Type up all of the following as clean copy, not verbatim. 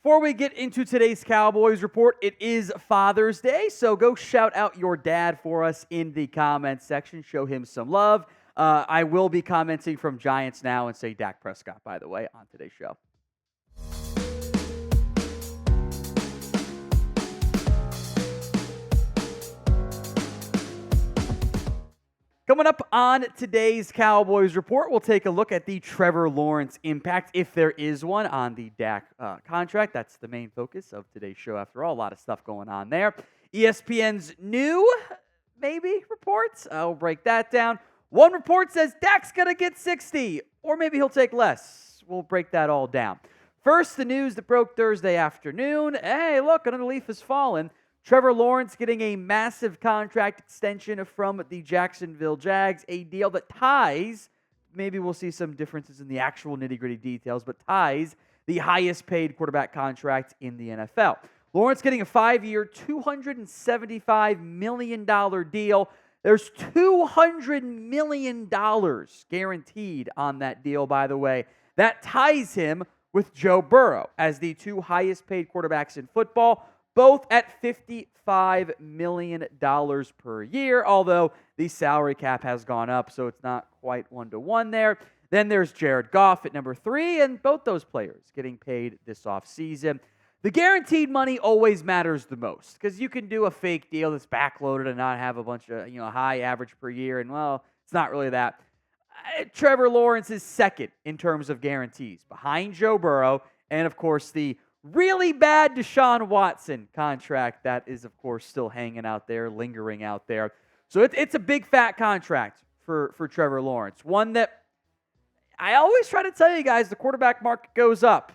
Before we get into today's Cowboys Report, it is Father's Day, so go shout out your dad for us in the comments section. Show him some love. I will be commenting from Giants Now and say Dak Prescott, by the way, on today's show. Coming up on today's Cowboys Report, we'll take a look at the Trevor Lawrence impact, if there is one, on the Dak contract. That's the main focus of today's show, after all. A lot of stuff going on there. ESPN's new, maybe, reports. I'll break that down. One report says Dak's going to get 60, or maybe he'll take less. We'll break that all down. First, the news that broke Thursday afternoon. Hey, look, another leaf has fallen. Trevor Lawrence getting a massive contract extension from the Jacksonville Jags, a deal that ties, maybe we'll see some differences in the actual nitty-gritty details, but ties the highest paid quarterback contract in the NFL. Lawrence getting a 5-year, $275 million deal. There's $200 million guaranteed on that deal, by the way. That ties him with Joe Burrow as the two highest paid quarterbacks in football, both at $55 million per year, although the salary cap has gone up, so it's not quite 1-to-1 there. Then there's Jared Goff at number 3, and both those players getting paid this offseason. The guaranteed money always matters the most, because you can do a fake deal that's backloaded and not have a bunch of high average per year, and, well, it's not really that. Trevor Lawrence is second in terms of guarantees, behind Joe Burrow, and, of course, the really bad Deshaun Watson contract that is, of course, still hanging out there, lingering out there. So it's a big, fat contract for Trevor Lawrence. One that I always try to tell you guys, the quarterback market goes up.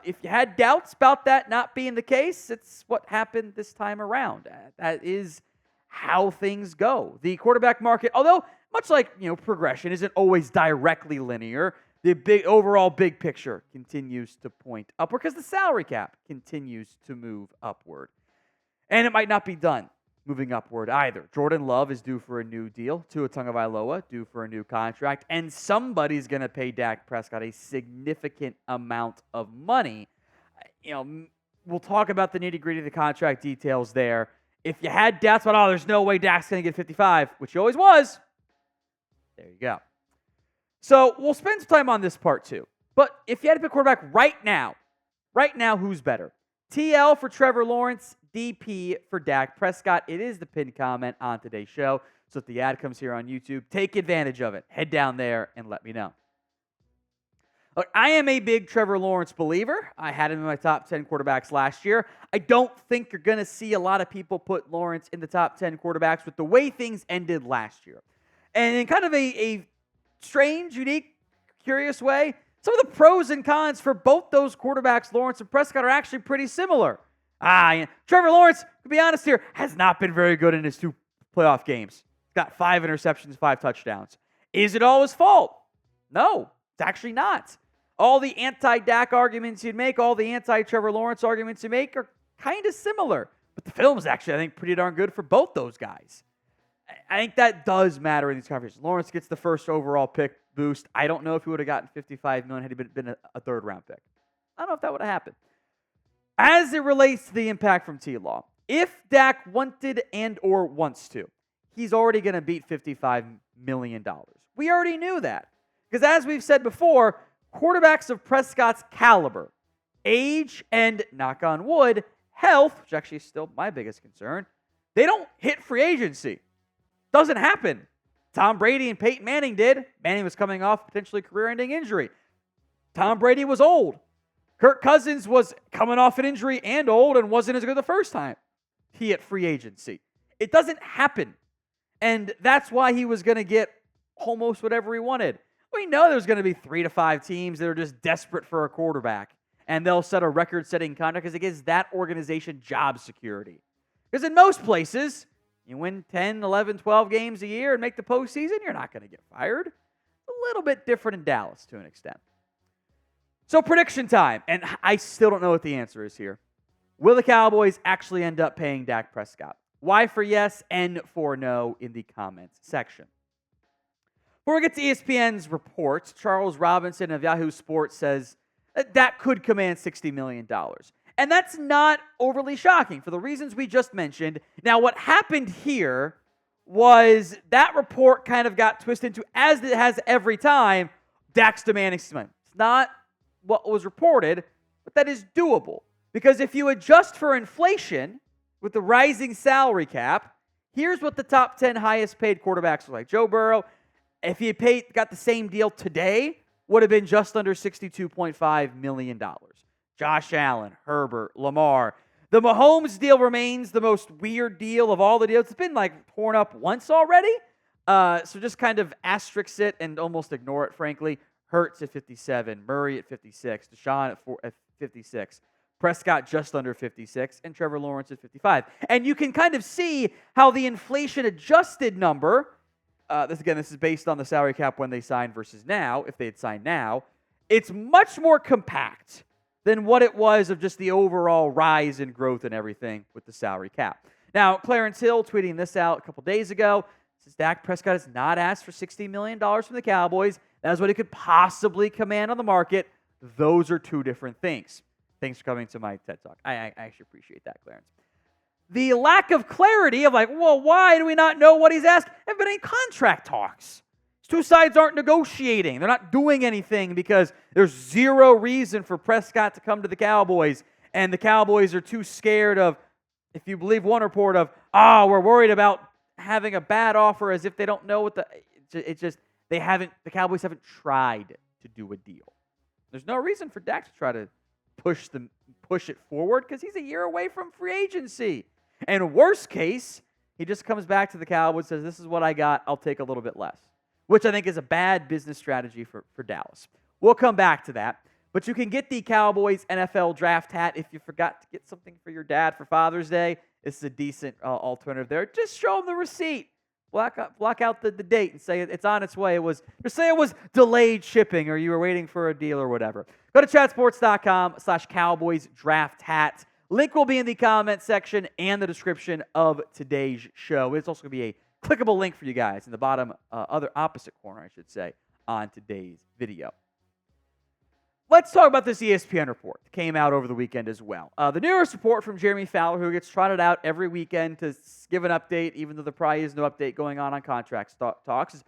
If you had doubts about that not being the case, it's what happened this time around. That is how things go. The quarterback market, although much like progression, isn't always directly linear. The overall big picture continues to point upward because the salary cap continues to move upward. And it might not be done moving upward either. Jordan Love is due for a new deal. Tua Tagovailoa due for a new contract. And somebody's going to pay Dak Prescott a significant amount of money. We'll talk about the nitty-gritty of the contract details there. If you had doubts about, there's no way Dak's going to get 55, which he always was, there you go. So we'll spend some time on this part too. But if you had to pick quarterback right now, who's better? TL for Trevor Lawrence, DP for Dak Prescott. It is the pinned comment on today's show. So if the ad comes here on YouTube, take advantage of it. Head down there and let me know. Look, I am a big Trevor Lawrence believer. I had him in my top 10 quarterbacks last year. I don't think you're going to see a lot of people put Lawrence in the top 10 quarterbacks with the way things ended last year. And in kind of a strange, unique, curious way, some of the pros and cons for both those quarterbacks, Lawrence and Prescott, are actually pretty similar. Trevor Lawrence, to be honest here, has not been very good in his 2 playoff games. He's got 5 interceptions, 5 touchdowns. Is it all his fault? No, it's actually not. All the anti-Dak arguments you'd make, all the anti-Trevor Lawrence arguments you make are kind of similar. But the film is actually, I think, pretty darn good for both those guys. I think that does matter in these conversations. Lawrence gets the first overall pick boost. I don't know if he would have gotten $55 million had he been a third-round pick. I don't know if that would have happened. As it relates to the impact from T-Law, if Dak wanted and or wants to, he's already going to beat $55 million. We already knew that. Because as we've said before, quarterbacks of Prescott's caliber, age, and, knock on wood, health, which actually is still my biggest concern, they don't hit free agency. Doesn't happen. Tom Brady and Peyton Manning did. Manning was coming off potentially career-ending injury. Tom Brady was old. Kirk Cousins was coming off an injury and old and wasn't as good the first time he hit free agency. It doesn't happen. And that's why he was going to get almost whatever he wanted. We know there's going to be 3 to 5 teams that are just desperate for a quarterback, and they'll set a record-setting contract because it gives that organization job security. Because in most places, you win 10, 11, 12 games a year and make the postseason, you're not going to get fired. A little bit different in Dallas to an extent. So prediction time, and I still don't know what the answer is here. Will the Cowboys actually end up paying Dak Prescott? Y for yes, N for no in the comments section. Before we get to ESPN's report, Charles Robinson of Yahoo Sports says, Dak could command $60 million. And that's not overly shocking for the reasons we just mentioned. Now, what happened here was that report kind of got twisted into, as it has every time, Dak's demanding $60 million. It's not what was reported, but that is doable. Because if you adjust for inflation with the rising salary cap, here's what the top 10 highest paid quarterbacks look like. Joe Burrow, if he got the same deal today, would have been just under $62.5 million. Josh Allen, Herbert, Lamar. The Mahomes deal remains the most weird deal of all the deals. It's been torn up once already. So just kind of asterisk it and almost ignore it, frankly. Hurts at 57, Murray at 56, Deshaun at 56, Prescott just under 56, and Trevor Lawrence at 55. And you can kind of see how the inflation-adjusted number, this is based on the salary cap when they signed versus now, if they had signed now, it's much more compact than what it was of just the overall rise in growth and everything with the salary cap. Now, Clarence Hill tweeting this out a couple days ago, says Dak Prescott has not asked for $60 million from the Cowboys. That is what he could possibly command on the market. Those are two different things. Thanks for coming to my TED Talk. I actually appreciate that, Clarence. The lack of clarity of why do we not know what he's asked? Have been any contract talks. Two sides aren't negotiating. They're not doing anything because there's zero reason for Prescott to come to the Cowboys, and the Cowboys are too scared of, if you believe one report of, we're worried about having a bad offer, as if they don't know what the Cowboys haven't tried to do a deal. There's no reason for Dak to try to push it forward because he's a year away from free agency. And worst case, he just comes back to the Cowboys and says, this is what I got, I'll take a little bit less, which I think is a bad business strategy for Dallas. We'll come back to that. But you can get the Cowboys NFL draft hat if you forgot to get something for your dad for Father's Day. This is a decent alternative there. Just show him the receipt. Block out the date and say it's on its way. Say it was delayed shipping or you were waiting for a deal or whatever. Go to chatsports.com/Cowboys draft hat. Link will be in the comment section and the description of today's show. It's also going to be a clickable link for you guys in the bottom opposite corner, I should say, on today's video. Let's talk about this ESPN report that came out over the weekend as well. The newest report from Jeremy Fowler, who gets trotted out every weekend to give an update, even though there probably is no update going on contract talks, is,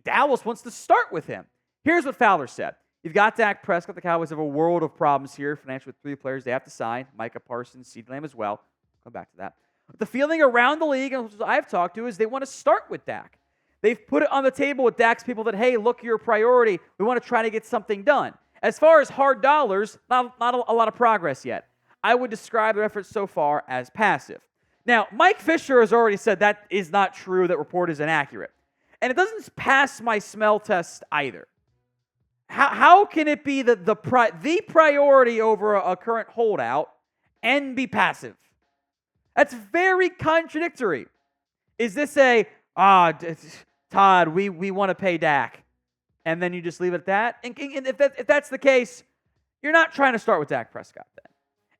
Dallas wants to start with him. Here's what Fowler said. You've got Dak Prescott. The Cowboys have a world of problems here financially with 3 players they have to sign. Micah Parsons, CeeDee Lamb as well. Come back to that. But the feeling around the league, and which I've talked to, is they want to start with Dak. They've put it on the table with Dak's people that, hey, look, you're a priority. We want to try to get something done. As far as hard dollars, not a lot of progress yet. I would describe their efforts so far as passive. Now, Mike Fisher has already said that is not true, that report is inaccurate. And it doesn't pass my smell test either. How can it be the priority over a current holdout and be passive? That's very contradictory. Is this Todd, we want to pay Dak, and then you just leave it at that? And if that's the case, you're not trying to start with Dak Prescott then.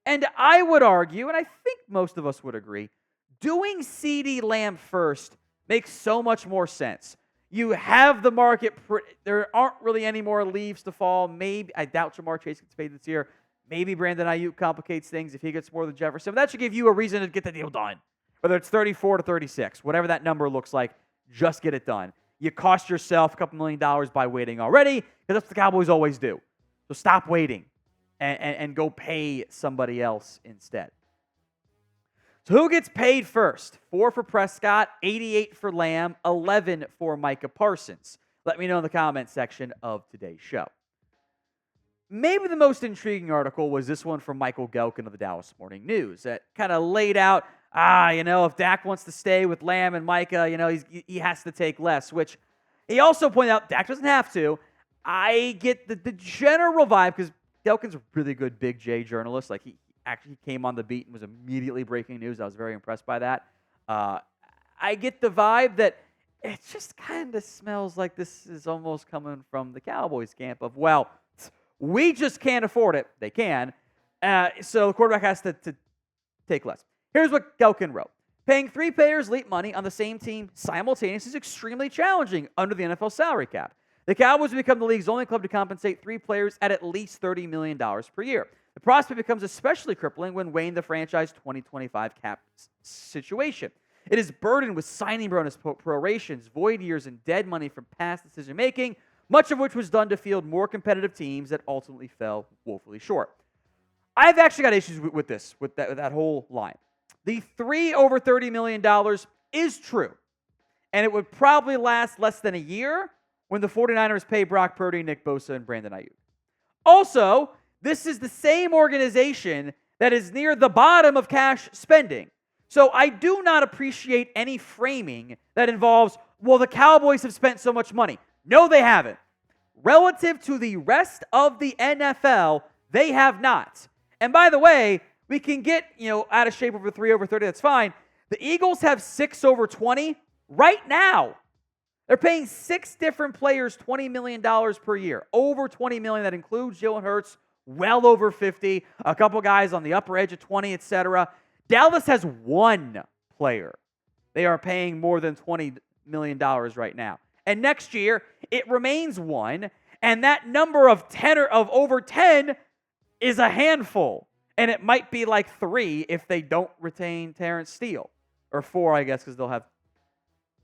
And I would argue, and I think most of us would agree, doing CeeDee Lamb first makes so much more sense. You have the market. There aren't really any more leaves to fall. Maybe, I doubt Jamar Chase gets paid this year. Maybe Brandon Ayuk complicates things if he gets more than Jefferson. But that should give you a reason to get the deal done. Whether it's 34 to 36, whatever that number looks like, just get it done. You cost yourself a couple $1 million by waiting already, because that's what the Cowboys always do. So stop waiting and go pay somebody else instead. So who gets paid first? 4 for Prescott, 88 for Lamb, 11 for Micah Parsons. Let me know in the comment section of today's show. Maybe the most intriguing article was this one from Michael Gelkin of the Dallas Morning News that kind of laid out, if Dak wants to stay with Lamb and Micah, he has to take less, which he also pointed out Dak doesn't have to. I get the general vibe, because Gelkin's a really good Big J journalist. He actually came on the beat and was immediately breaking news. I was very impressed by that. I get the vibe that it just kind of smells like this is almost coming from the Cowboys camp of, we just can't afford it. They can. So the quarterback has to take less. Here's what Gelkin wrote. Paying 3 players elite money on the same team simultaneously is extremely challenging under the NFL salary cap. The Cowboys will become the league's only club to compensate 3 players at least $30 million per year. The prospect becomes especially crippling when weighing the franchise 2025 cap situation. It is burdened with signing bonus prorations, void years, and dead money from past decision-making, much of which was done to field more competitive teams that ultimately fell woefully short. I've actually got issues with this, with that whole line. The 3 over $30 million is true, and it would probably last less than a year when the 49ers pay Brock Purdy, Nick Bosa, and Brandon Ayuk. Also, this is the same organization that is near the bottom of cash spending. So I do not appreciate any framing that involves, well, the Cowboys have spent so much money. No, they haven't. Relative to the rest of the NFL, they have not. And by the way, we can get, out of shape over 3 over 30, that's fine. The Eagles have 6 over 20 right now. They're paying 6 different players $20 million per year. Over $20 million. That includes Jalen Hurts, well over 50. A couple guys on the upper edge of 20, etc. Dallas has 1 player. They are paying more than $20 million right now. And next year, it remains 1. And that number of 10 or of over 10 is a handful. And it might be like 3 if they don't retain Terrence Steele. Or 4, I guess, because they'll have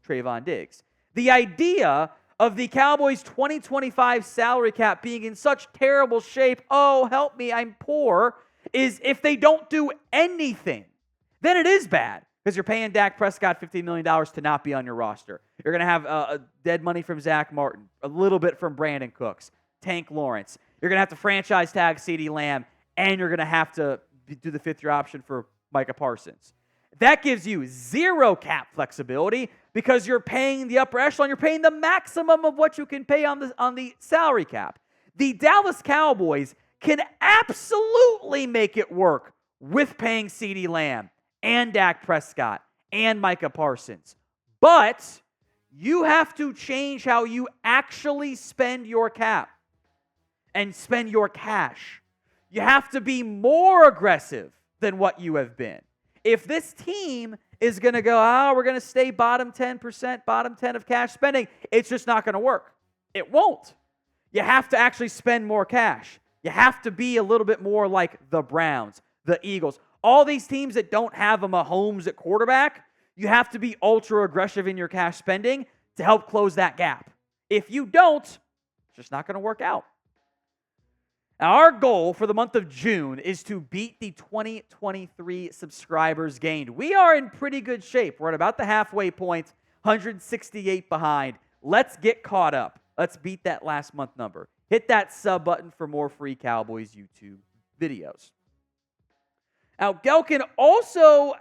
Trayvon Diggs. The idea of the Cowboys' 2025 salary cap being in such terrible shape, oh, help me, I'm poor, is if they don't do anything, then it is bad. Because you're paying Dak Prescott $15 million to not be on your roster. You're going to have dead money from Zach Martin, a little bit from Brandon Cooks, Tank Lawrence. You're going to have to franchise tag CeeDee Lamb, and you're going to have to do the 5th-year option for Micah Parsons. That gives you 0 cap flexibility because you're paying the upper echelon. You're paying the maximum of what you can pay on the salary cap. The Dallas Cowboys can absolutely make it work with paying CeeDee Lamb and Dak Prescott and Micah Parsons. But you have to change how you actually spend your cap and spend your cash. You have to be more aggressive than what you have been. If this team is going to go, we're going to stay bottom 10%, bottom 10 of cash spending, it's just not going to work. It won't. You have to actually spend more cash. You have to be a little bit more like the Browns, the Eagles. All these teams that don't have a Mahomes at quarterback, you have to be ultra aggressive in your cash spending to help close that gap. If you don't, it's just not going to work out. Now, our goal for the month of June is to beat the 2023 subscribers gained. We are in pretty good shape. We're at about the halfway point, 168 behind. Let's get caught up. Let's beat that last month number. Hit that sub button for more free Cowboys YouTube videos. Now, Gelkin also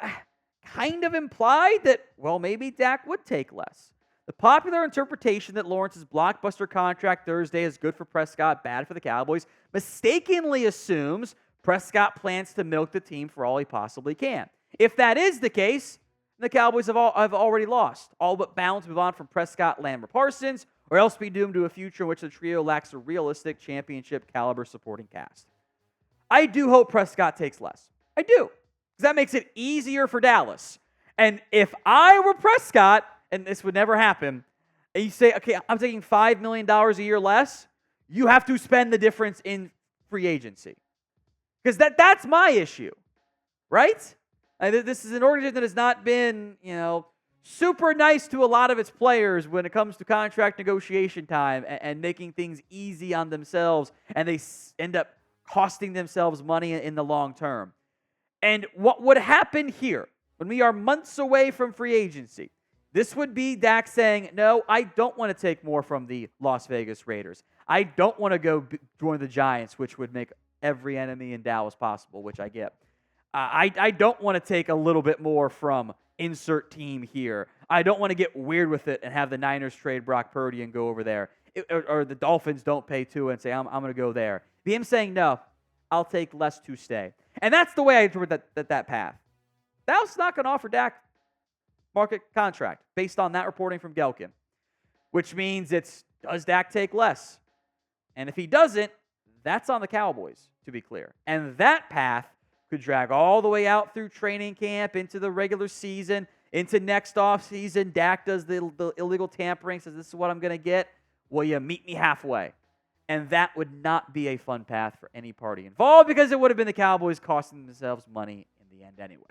kind of implied that, maybe Dak would take less. The popular interpretation that Lawrence's blockbuster contract Thursday is good for Prescott, bad for the Cowboys, mistakenly assumes Prescott plans to milk the team for all he possibly can. If that is the case, the Cowboys have already lost, all but bound to move on from Prescott, Lamb, or Parsons, or else be doomed to a future in which the trio lacks a realistic championship-caliber supporting cast. I do hope Prescott takes less. I do, because that makes it easier for Dallas. And if I were Prescott, and this would never happen, and you say, okay, I'm taking $5 million a year less, you have to spend the difference in free agency. Because that's my issue, right? This is an organization that has not been, super nice to a lot of its players when it comes to contract negotiation time and making things easy on themselves, and they end up costing themselves money in the long term. And what would happen here, when we are months away from free agency, this would be Dak saying, no, I don't want to take more from the Las Vegas Raiders. I don't want to go join the Giants, which would make every enemy in Dallas possible, which I get. I don't want to take a little bit more from insert team here. I don't want to get weird with it and have the Niners trade Brock Purdy and go over there. Or the Dolphins don't pay Tua and say, I'm going to go there. Be him saying, no, I'll take less to stay. And that's the way I interpret that path. Dallas is not going to offer Dak market contract based on that reporting from Gelkin, which means does Dak take less? And if he doesn't, that's on the Cowboys, to be clear. And that path could drag all the way out through training camp, into the regular season, into next offseason. Dak does the illegal tampering, says this is what I'm going to get. Will you meet me halfway? And that would not be a fun path for any party involved because it would have been the Cowboys costing themselves money in the end anyway.